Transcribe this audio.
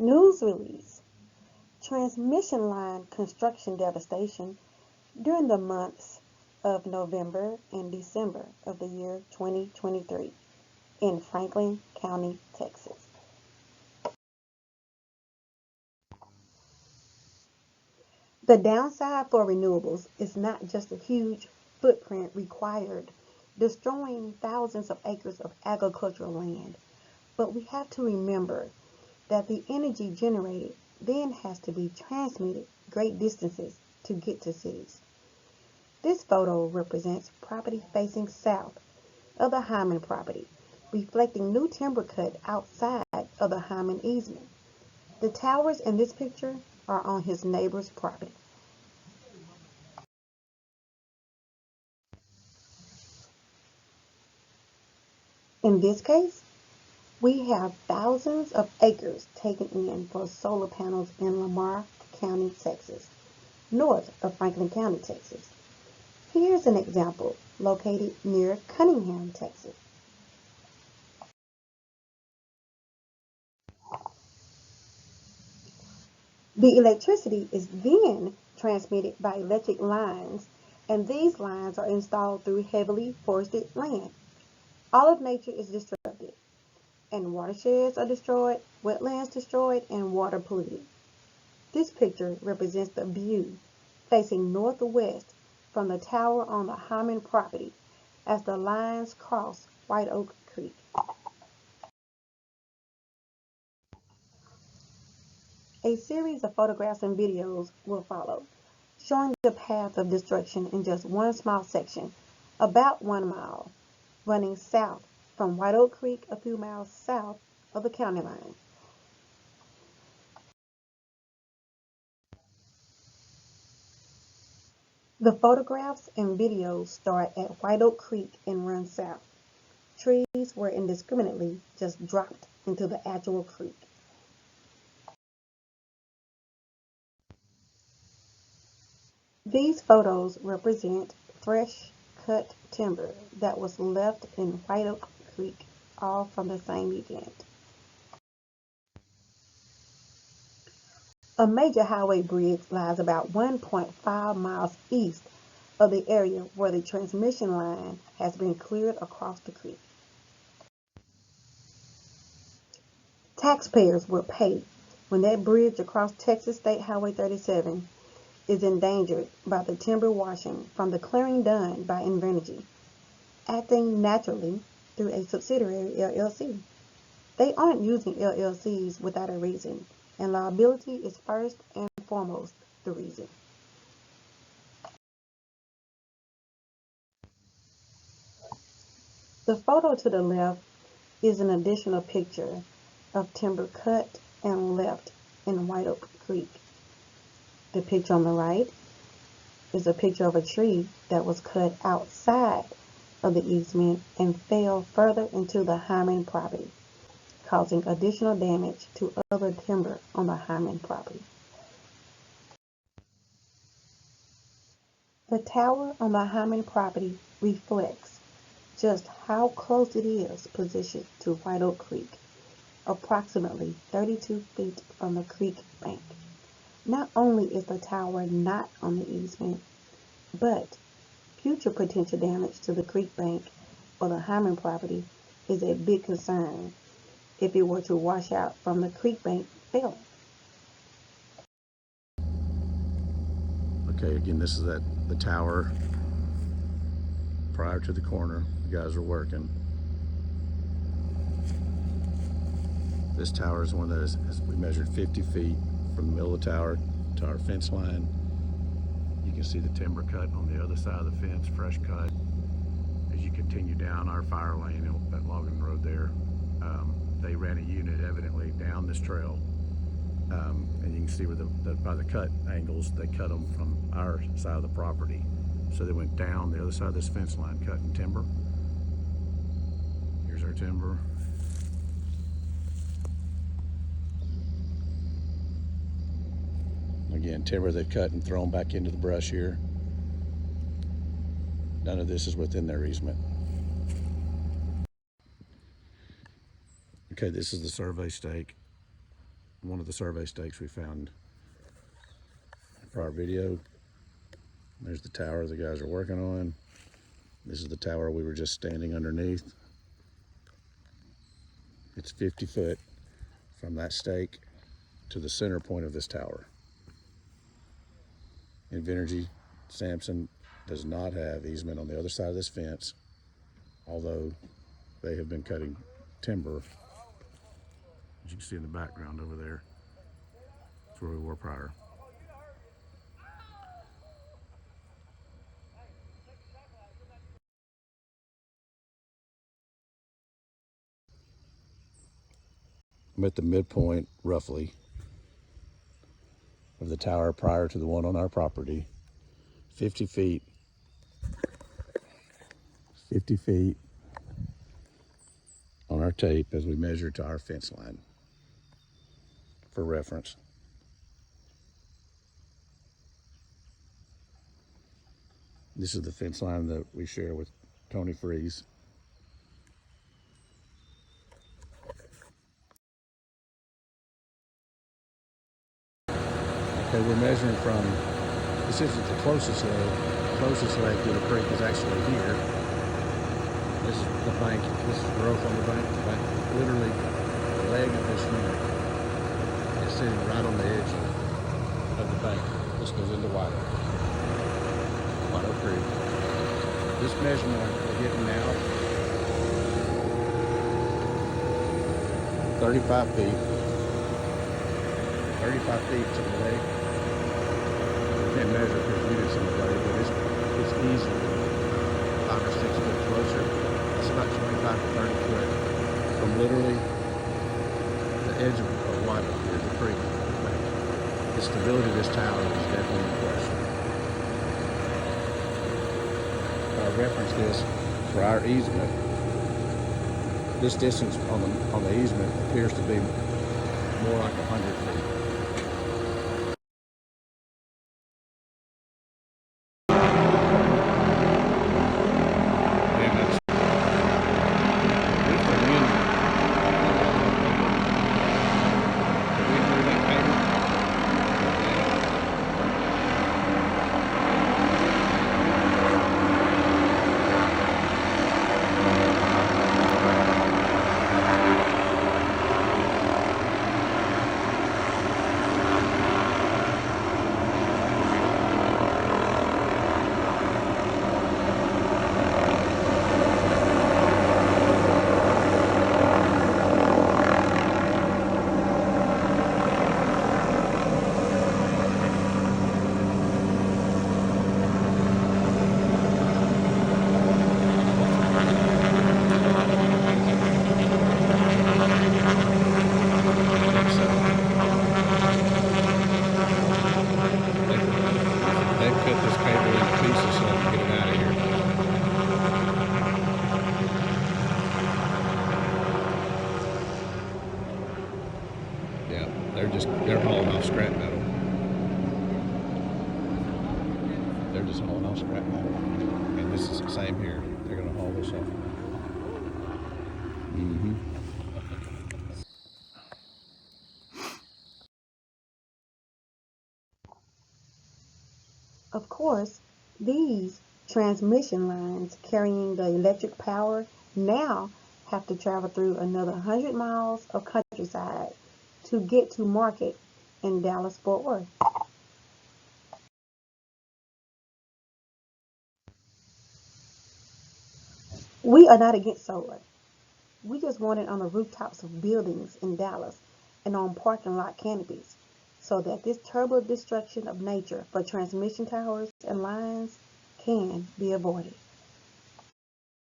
News release. Transmission line construction devastation during the months of November and December of the year 2023 in Franklin County, Texas. The downside for renewables is not just a huge footprint required, destroying thousands of acres of agricultural land, but we have to remember that the energy generated then has to be transmitted great distances to get to cities. This photo represents property facing south of the Hyman property, reflecting new timber cut outside of the Hyman easement. The towers in this picture are on his neighbor's property. In this case, we have thousands of acres taken in for solar panels in Lamar County, Texas, north of Franklin County, Texas. Here's an example located near Cunningham, Texas. The electricity is then transmitted by electric lines, and these lines are installed through heavily forested land. All of nature is disrupted, and watersheds are destroyed, wetlands destroyed, and water polluted. This picture represents the view facing northwest from the tower on the Hyman property as the lines cross White Oak Creek. A series of photographs and videos will follow, showing the path of destruction in just one small section, about 1 mile, running south from White Oak Creek a few miles south of the county line. The photographs and videos start at White Oak Creek and run south. Trees were indiscriminately just dropped into the actual creek. These photos represent fresh cut timber that was left in White Oak Creek, all from the same event. A major highway bridge lies about 1.5 miles east of the area where the transmission line has been cleared across the creek. Taxpayers will pay when that bridge across Texas State Highway 37 is endangered by the timber washing from the clearing done by Invenergy, acting naturally through a subsidiary LLC. They aren't using LLCs without a reason, and liability is first and foremost the reason. The photo to the left is an additional picture of timber cut and left in White Oak Creek. The picture on the right is a picture of a tree that was cut outside of the easement and fell further into the Hyman property, causing additional damage to other timber on the Hyman property. The tower on the Hyman property reflects just how close it is positioned to White Oak Creek, approximately 32 feet from the creek bank. Not only is the tower not on the easement, but future potential damage to the creek bank or the Hyman property is a big concern if it were to wash out from the creek bank failing. Okay, again, this is the tower prior to the corner. The guys are working. This tower is one that we measured 50 feet from the middle of the tower to our fence line. You can see the timber cut on the other side of the fence, fresh cut. As you continue down our fire lane, that logging road there, they ran a unit evidently down this trail. And you can see where by the cut angles, they cut them from our side of the property. So they went down the other side of this fence line, cutting timber. Here's our timber. Again, timber they cut and thrown back into the brush here. None of this is within their easement. Okay, this is the survey stake. one of the survey stakes we found in a prior video. There's the tower the guys are working on. This is the tower we were just standing underneath. It's 50 foot from that stake to the center point of this tower. Invenergy, Samson does not have easement on the other side of this fence, although they have been cutting timber, as you can see in the background over there. That's where we were prior. I'm at the midpoint, roughly, of the tower prior to the one on our property. 50 feet. 50 feet on our tape as we measure to our fence line for reference. This is the fence line that we share with Tony Freeze. Okay, we're measuring from, this isn't the closest leg. The closest leg to the creek is actually here. This is the bank, this is growth on the bank. Literally, the leg of this unit is sitting right on the edge of the bank. This goes into White Oak Creek. This measurement we're getting now, 35 feet. 35 feet to the leg. We can't measure because we did some of it, but it's easily 5 or 6 foot closer. It's about 25 to 30 foot from literally the edge of White Oak here, the creek. The stability of this tower is definitely in question. I reference this for our easement. This distance on the easement appears to be more like 100 feet. They're hauling off scrap metal. They're just hauling off scrap metal. And this is the same here. They're going to haul this off. Of course, these transmission lines carrying the electric power now have to travel through another 100 miles of countryside to get to market in Dallas-Fort Worth. We are not against solar. We just want it on the rooftops of buildings in Dallas and on parking lot canopies so that this terrible destruction of nature for transmission towers and lines can be avoided.